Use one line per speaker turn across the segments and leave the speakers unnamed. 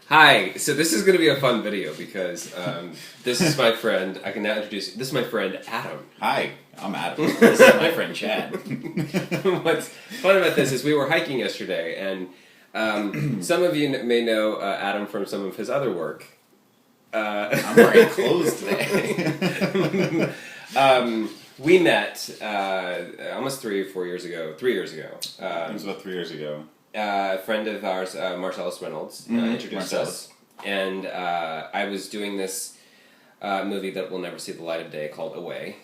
Hi, so this is going to be a fun video because this is my friend, I can now introduce you. This is my friend Adam.
Hi, I'm Adam. This is my friend Chad.
What's fun about this is we were hiking yesterday, and some of you may know Adam from some of his other work.
I'm wearing clothes today.
We met almost 3 or 4 years ago. 3 years ago.
It was about 3 years ago.
A friend of ours, Marcellus Reynolds, introduced us. And I was doing this movie that will never see the light of day called Away.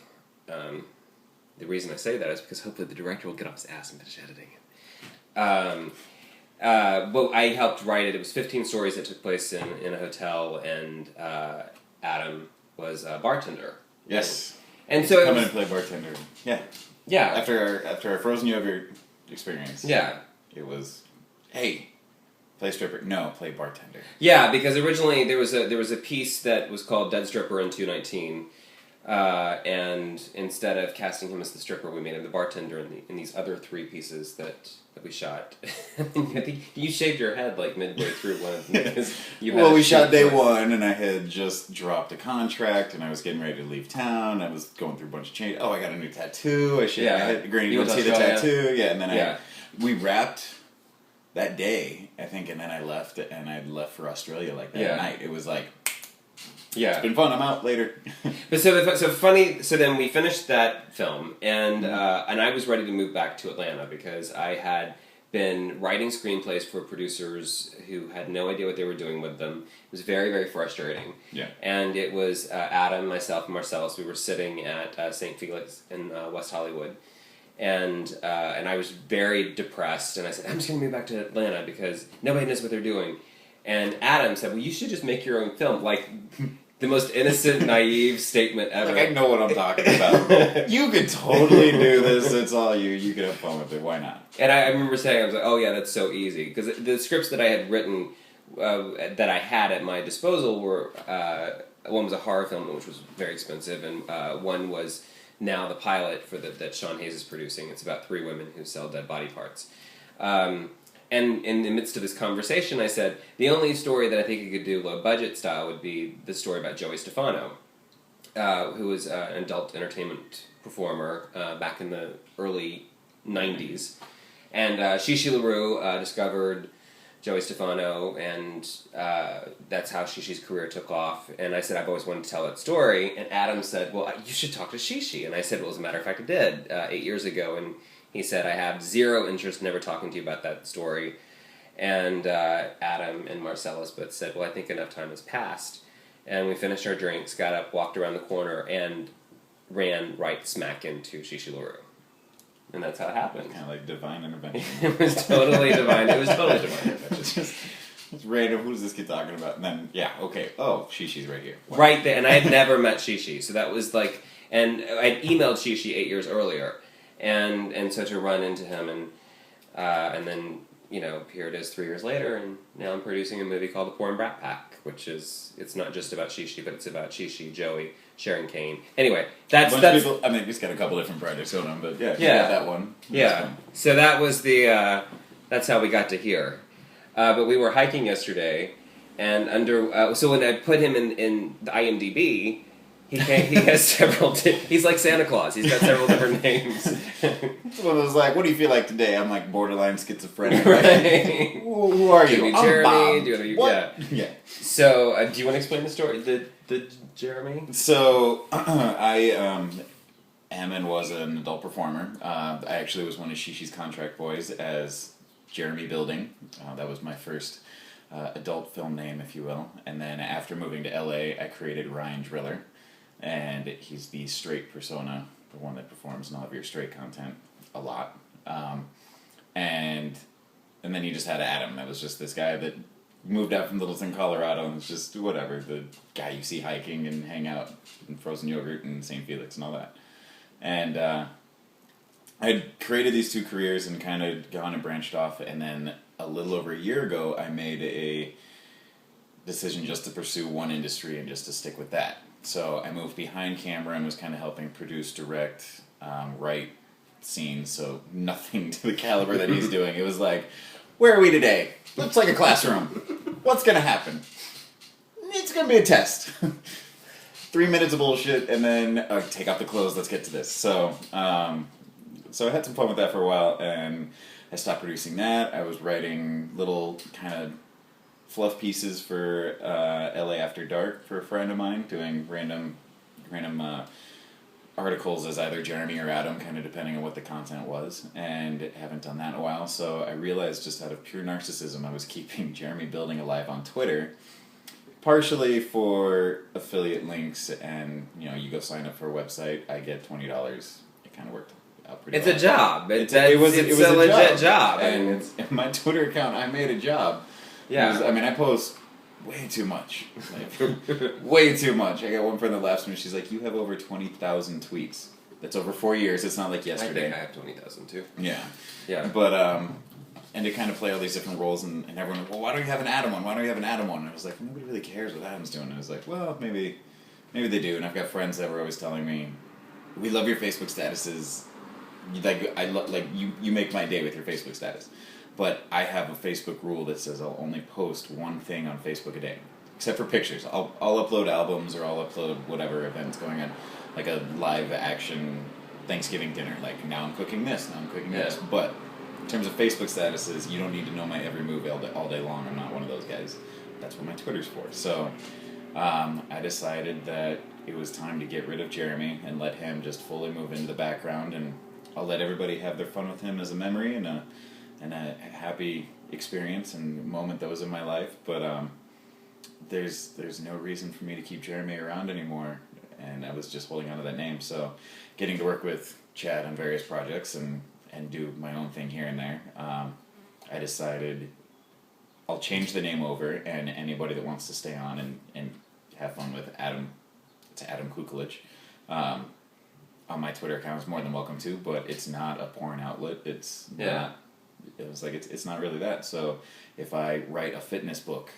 The reason I say that is because hopefully the director will get off his ass and finish editing it. Well, I helped write it. It was 15 stories that took place in a hotel, and Adam was a bartender.
Yes.
And so
come in and play bartender. Yeah.
Yeah.
After our frozen yogurt experience.
Yeah.
It was, hey, play stripper. No, play bartender.
Yeah, because originally there was a piece that was called Dead Stripper in 219, and instead of casting him as the stripper, we made him the bartender in these other 3 pieces that we shot. I think you shaved your head like midway through one of them.
Well, we shot day 1, and I had just dropped a contract, and I was getting ready to leave town. I was going through a bunch of change. Oh, I got a new tattoo. I shaved my head. Granny, you want to see the tattoo? Yeah, and then we wrapped that day, I think, and then I left, and I left for Australia like that night. It was like, it's been fun. I'm out later.
But so funny. So then we finished that film, and I was ready to move back to Atlanta because I had been writing screenplays for producers who had no idea what they were doing with them. It was very, very frustrating.
Yeah.
And it was Adam, myself, and Marcellus. We were sitting at St. Felix in West Hollywood. And I was very depressed, and I said, I'm just going to move back to Atlanta because nobody knows what they're doing. And Adam said, well, you should just make your own film. Like, the most innocent, naive statement ever.
Like, I know what I'm talking about. You could totally do this. It's all you. You could have fun with it. Why not?
And I remember saying, I was like, oh yeah, that's so easy. Because the scripts that I had written, that I had at my disposal were, one was a horror film, which was very expensive, and one was now the pilot for that Sean Hayes is producing. It's about 3 women who sell dead body parts. And in the midst of this conversation, I said, the only story that I think you could do low-budget style would be the story about Joey Stefano, who was an adult entertainment performer back in the early 90s. And Shishi LaRue discovered Joey Stefano, and that's how Shishi's career took off. And I said, I've always wanted to tell that story. And Adam said, well, you should talk to Shishi. And I said, well, as a matter of fact, I did 8 years ago. And he said, I have zero interest in ever talking to you about that story. And Adam and Marcellus both said, well, I think enough time has passed. And we finished our drinks, got up, walked around the corner, and ran right smack into Shishi LaRue. And that's how it happened.
Kind of like divine intervention.
It was totally divine. It was totally divine intervention.
It's random. Who does this kid talking about? And then, okay. Oh, Shishi's right here.
Wow. Right there. And I had never met Shishi. So that was like... And I'd emailed Shishi 8 years earlier. And so to run into him and then, here it is 3 years later, and now I'm producing a movie called The Porn Brat Pack, which is, it's not just about Shishi, but it's about Shishi, Joey, Sharon Kane. Anyway, that's
people, I mean, he's got a couple different projects going on, but yeah, that one.
Yeah. So that was that's how we got to here. But we were hiking yesterday, and so when I put him in the IMDb, he has several. He's like Santa Claus. He's got several different names.
One was like, "What do you feel like today?" I'm like borderline schizophrenic.
Right?
Who are you?
I'm Jeremy.
What? Yeah.
So, do you want to explain the story? The Jeremy.
So, I am and was an adult performer. I actually was one of Shishi's contract boys as Jeremy Building. That was my first adult film name, if you will. And then after moving to LA, I created Ryan Driller. And he's the straight persona, the one that performs in all of your straight content a lot. And then you just had Adam. That was just this guy that moved out from Littleton, Colorado, and was just whatever, the guy you see hiking and hang out in frozen yogurt in St. Felix and all that. And I had created these 2 careers and kind of gone and branched off, and then a little over a year ago, I made a decision just to pursue one industry and just to stick with that. So I moved behind camera and was kind of helping produce, direct, write scenes, so nothing to the caliber that he's doing. It was like, where are we today? Looks like a classroom. what's gonna happen? It's gonna be a test. 3 minutes of bullshit, and then take off the clothes. Let's get to this. So I had some fun with that for a while, and I stopped producing that. I was writing little kind of fluff pieces for LA After Dark for a friend of mine, doing random articles as either Jeremy or Adam, kind of depending on what the content was, and haven't done that in a while. So I realized, just out of pure narcissism, I was keeping Jeremy Building alive on Twitter, partially for affiliate links, and you go sign up for a website, I get $20. It kind of worked out pretty well.
It's a job.
It was a
legit job.
And my Twitter account, I made a job.
Yeah.
I post way too much. Way too much. I got one friend that laughs at me. She's like, you have over 20,000 tweets. That's over 4 years. It's not like yesterday.
I think I have 20,000 too.
Yeah.
Yeah.
But, and to kind of play all these different roles, and everyone, well, why don't you have an Adam one? Why don't you have an Adam one? And I was like, nobody really cares what Adam's doing. And I was like, well, maybe they do. And I've got friends that were always telling me, we love your Facebook statuses. You make my day with your Facebook status. But I have a Facebook rule that says I'll only post one thing on Facebook a day, except for pictures. I'll upload albums, or I'll upload whatever event's going on, like a live action Thanksgiving dinner. Like, now I'm cooking this, now I'm cooking this. But in terms of Facebook statuses, you don't need to know my every move all day long. I'm not one of those guys. That's what my Twitter's for. So I decided that it was time to get rid of Jeremy and let him just fully move into the background, and I'll let everybody have their fun with him as a memory and a happy experience and moment that was in my life. But there's no reason for me to keep Jeremy around anymore, and I was just holding on to that name. So getting to work with Chad on various projects and do my own thing here and there, I decided I'll change the name over, and anybody that wants to stay on and have fun with Adam, to Adam Cuculich, on my Twitter account is more than welcome to, but it's not a porn outlet. It's not. It was like, it's not really that. So if I write a fitness book,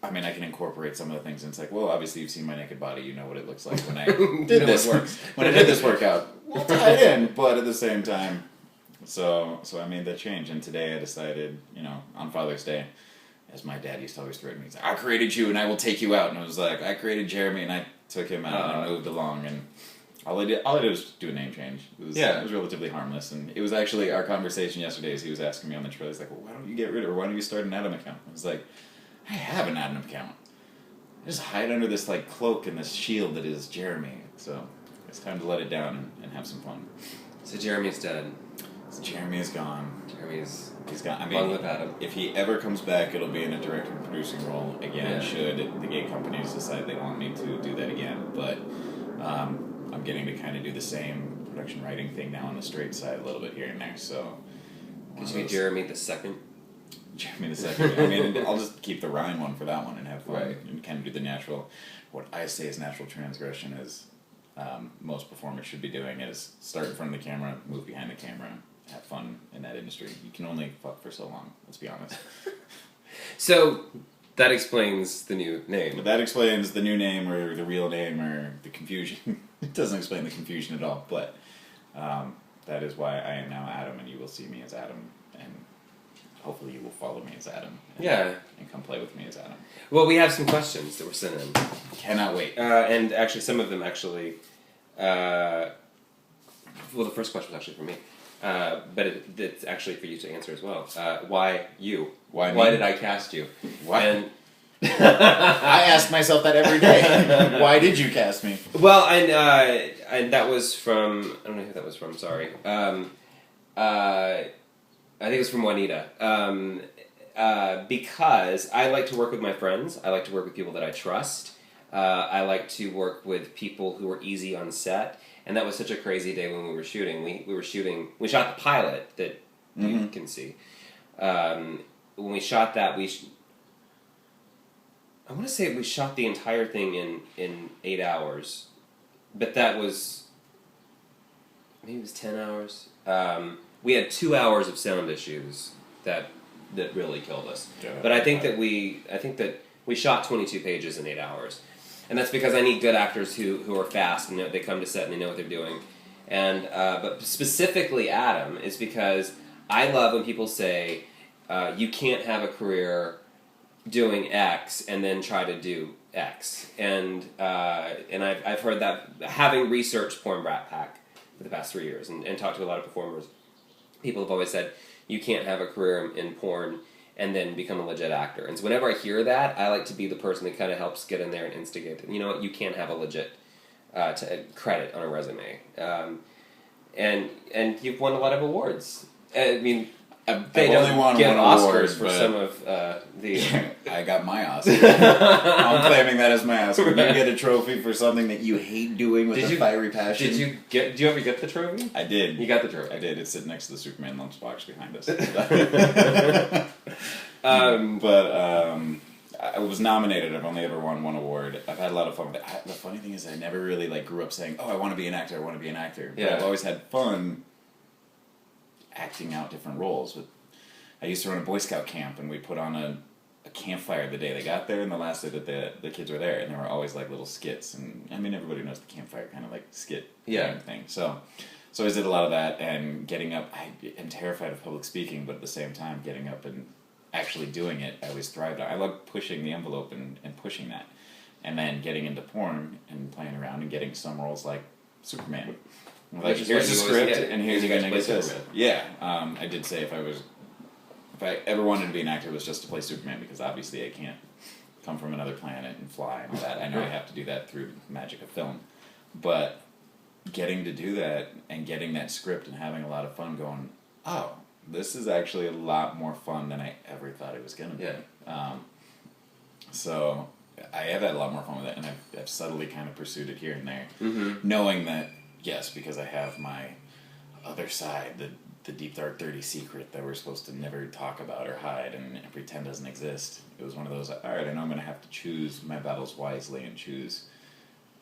I mean, I can incorporate some of the things, and it's like, well, obviously you've seen my naked body, you know what it looks like when I did this. When I did this workout, we'll tie it in, but at the same time, so I made that change, and today I decided, on Father's Day, as my dad used to always threaten me, he's like, I created you and I will take you out, and I was like, I created Jeremy and I took him out and I moved along, and all I did was do a name change. It was relatively harmless, and it was actually our conversation yesterday as he was asking me on the trail, he's like, well, why don't you get rid of it, or why don't you start an Adam account? I was like, I have an Adam account. I just hide under this cloak and this shield that is Jeremy. So it's time to let it down and have some fun.
So Jeremy's dead.
So Jeremy is gone. He's gone. I mean,
with Adam.
If he ever comes back, it'll be in a directing and producing role again. Should the gay companies decide they want me to do that again, but I'm getting to kind of do the same production writing thing now on the straight side a little bit here and there. So
could you be Jeremy the Second?
Jeremy the Second. I mean, I'll just keep the rhyme one for that one and have fun and kind of do the natural. What I say is natural transgression is most performers should be doing is start in front of the camera, move behind the camera, have fun in that industry. You can only fuck for so long. Let's be honest.
So that explains the new name.
But that explains the new name or the real name or the confusion. It doesn't explain the confusion at all, but that is why I am now Adam, and you will see me as Adam, and hopefully you will follow me as Adam. And come play with me as Adam. Well,
we have some questions that were sent in.
Cannot wait.
And actually, some of them the first question was actually for me. But it's actually for you to answer as well. Why you?
Why me?
Why did I cast you?
Why? And I ask myself that every day. Why did you cast me?
Well, and that was from, I don't know who that was from. Sorry. I think it was from Juanita. Because I like to work with my friends. I like to work with people that I trust. I like to work with people who are easy on set. And that was such a crazy day when we were shooting. We shot the pilot that you can see. When we shot that, I want to say we shot the entire thing in 8 hours. But that was, maybe it was 10 hours. We had 2 hours of sound issues that really killed us. Yeah, but I think that we shot 22 pages in 8 hours. And that's because I need good actors who are fast and they come to set and they know what they're doing. And but specifically Adam is because I love when people say you can't have a career doing X and then try to do X. And I've heard that, having researched Porn Brat Pack for the past 3 years and talked to a lot of performers, people have always said, you can't have a career in porn and then become a legit actor. And so whenever I hear that, I like to be the person that kind of helps get in there and instigate it. You know what? You can't have a legit credit on a resume. And you've won a lot of awards. I mean, they
I've only won
get
one
Oscars
award,
for
but
some of the.
I got my Oscar. I'm claiming that as my Oscar. You get a trophy for something that you hate doing with a fiery passion.
Did you ever get the trophy?
I did.
You got the trophy.
I did. It's sitting next to the Superman lunchbox behind us. I was nominated. I've only ever won one award. I've had a lot of fun with it. The funny thing is I never really grew up saying, oh, I want to be an actor, I want to be an actor. But I've always had fun acting out different roles. I used to run a Boy Scout camp, and we put on a campfire the day they got there and the last day that the kids were there, and there were always little skits. And I mean, everybody knows the campfire kind of skit thing. So I did a lot of that, and getting up. I am terrified of public speaking, but at the same time, getting up and actually doing it, I always thrived on. I love pushing the envelope and pushing that. And then getting into porn and playing around and getting some roles like Superman. Here's the script, and here's going to get this. Yeah, I did say if I ever wanted to be an actor, it was just to play Superman, because obviously I can't come from another planet and fly and all that. I know I have to do that through the magic of film. But getting to do that and getting that script and having a lot of fun going, oh, this is actually a lot more fun than I ever thought it was going to be.
Yeah.
So I have had a lot more fun with it, and I've subtly kind of pursued it here and there, knowing that, yes, because I have my other side, the deep, dark, dirty secret that we're supposed to never talk about or hide and pretend doesn't exist. It was one of those, all right, I know I'm going to have to choose my battles wisely and choose...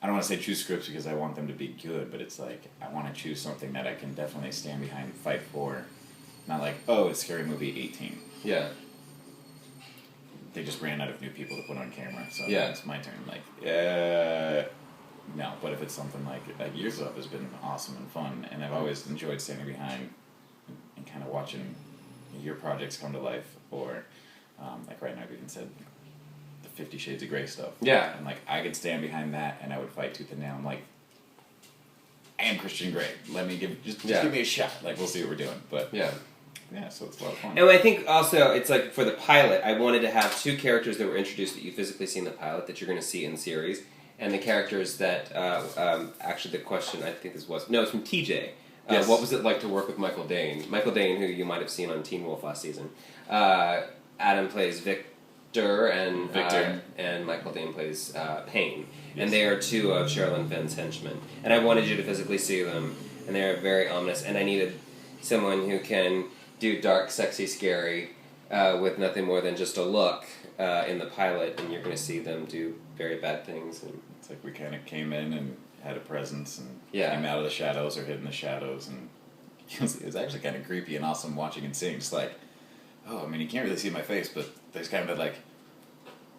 I don't want to say choose scripts because I want them to be good, but it's I want to choose something that I can definitely stand behind and fight for. Not oh, it's Scary Movie 18.
Yeah.
They just ran out of new people to put on camera, so it's my turn. No, but if it's something like Years Up has been awesome and fun, and I've always enjoyed standing behind and kind of watching your projects come to life, or right now I've even said the 50 Shades of Grey stuff.
Yeah.
And I could stand behind that, and I would fight tooth and nail. I'm I am Christian Grey. Let me give me a shot. We'll see what we're doing. But yeah, so it's a lot of fun.
And I think also it's for the pilot, I wanted to have two characters that were introduced that you physically see in the pilot that you're going to see in the series, and the characters that actually the question I think it's from TJ.
Yes.
What was it like to work with Michael Dane? Michael Dane, who you might have seen on Teen Wolf last season. Adam plays Victor, and Michael Dane plays Payne. Yes. And they are two of Sherilyn Fenn's henchmen. And I wanted you to physically see them, and they are very ominous. And I needed someone who can do dark, sexy, scary, with nothing more than just a look in the pilot, and you're going to see them do very bad things. And
it's we kind of came in and had a presence and came out of the shadows or hid in the shadows, and it was actually kind of creepy and awesome watching and seeing. Just oh, I mean, you can't really see my face, but there's kind of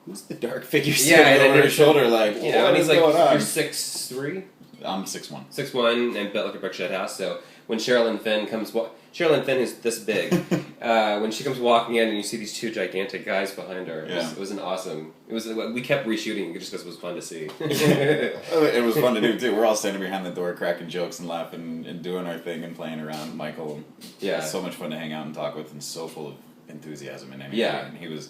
who's the dark figure standing over his shoulder?
And he's
going on?
You're 6'3"?
I'm 6'1".
6'1" and built like a brick shit house. So when Sherilyn Fenn Sherilyn Fenn is this big. When she comes walking in and you see these two gigantic guys behind her, it was an awesome. It was we kept reshooting just because it was fun to see.
It was fun to do too. We're all standing behind the door, cracking jokes and laughing and doing our thing and playing around. Michael, it was so much fun to hang out and talk with, and so full of enthusiasm and energy. Yeah, and he was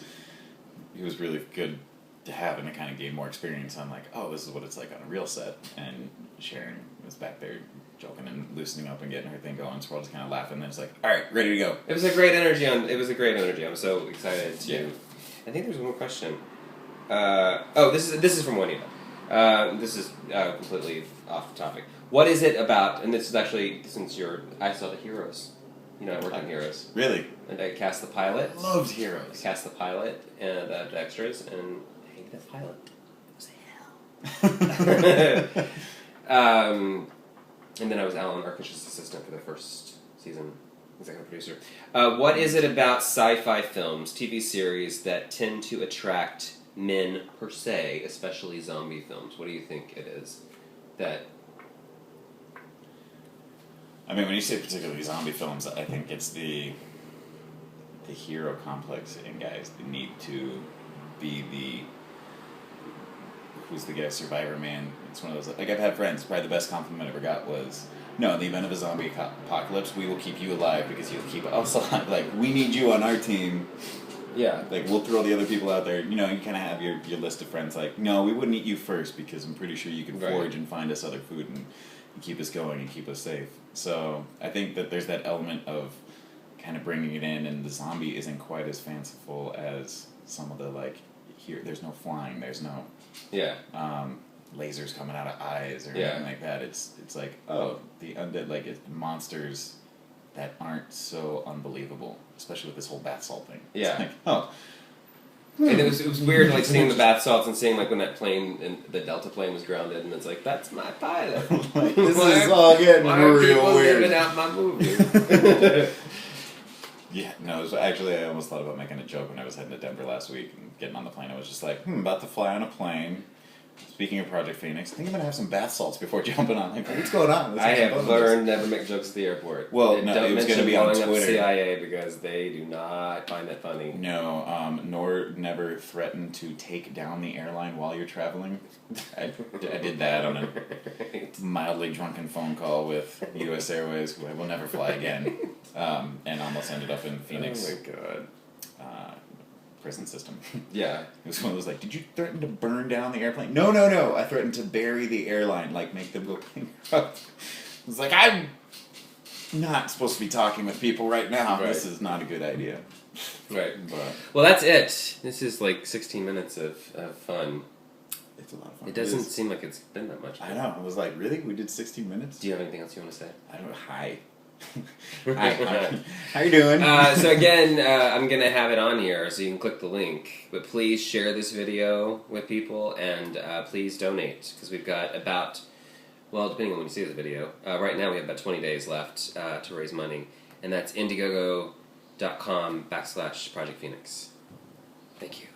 really good to have, and it kind of gained more experience on oh, this is what it's like on a real set. And Sharon was back there joking and loosening up and getting her thing going. So we're all just kind of laughing. And then it's all right, ready to go.
It was a great energy. I'm so excited to. Yeah. I think there's one more question. This is from Juanita. This is completely off topic. What is it about? And this is actually I saw the Heroes. I worked on Heroes.
Really?
And I cast the pilot.
Loved Heroes.
I cast the pilot and the extras, and I hated the pilot. It was hell. And then I was Alan Arkush's assistant for the first season, executive producer. What is it about sci-fi films, TV series, that tend to attract men per se, especially zombie films? What do you think it is that...
I mean, when you say particularly zombie films, I think it's the hero complex in guys, the need to be the who's the guy, Survivor Man. It's one of those, like, I've had friends, probably the best compliment I ever got was, no, in the event of a zombie apocalypse, we will keep you alive because you'll keep us alive. Like, we need you on our team.
Yeah.
Like, we'll throw the other people out there. You know, you kind of have your list of friends, like, no, we wouldn't eat you first because I'm pretty sure you can forage and find us other food and keep us going and keep us safe. So I think that there's that element of kind of bringing it in, and the zombie isn't quite as fanciful as some of the, like, here, there's no flying, there's no lasers coming out of eyes or anything like that. It's like, oh, the undead, like, it's monsters that aren't so unbelievable, especially with this whole bath salt thing.
Yeah.
It's like, oh.
And it was weird, like, seeing the bath salts and seeing, like, when that plane, and the Delta plane was grounded, and it's like, that's my pilot.
Like, this is all getting real weird.
Living out my movie.
Yeah, no, it was, actually, I almost thought about making a joke when I was heading to Denver last week and getting on the plane. I was just like, about to fly on a plane. Speaking of Project Phoenix, I think I'm going to have some bath salts before jumping on. Like, what's going on?
I have learned never make jokes at the airport.
Well,
and
no,
don't
it was
mention
going to be on
blowing
Twitter.
up CIA because they do not find that funny.
No, nor never threaten to take down the airline while you're traveling. I did that on a mildly drunken phone call with U.S. Airways, who I will never fly again, and almost ended up in Phoenix.
Oh my god.
Prison system.
Yeah.
It was one of those, like, did you threaten to burn down the airplane? No. I threatened to bury the airline, like, make them go bankrupt. It's like, I'm not supposed to be talking with people right now. Right. This is not a good idea.
Right.
But
well, that's it. This is like 16 minutes of fun.
It's a lot of fun.
It doesn't seem like it's been that much.
I know. I was like, really? We did 16 minutes?
Do you have anything else you want to say?
I don't know. Hi. Hi. How you doing?
So again, I'm going to have it on here so you can click the link. But please share this video with people and please donate because we've got about, well, depending on when you see this video, right now we have about 20 days left to raise money. And that's Indiegogo.com/Project Phoenix. Thank you.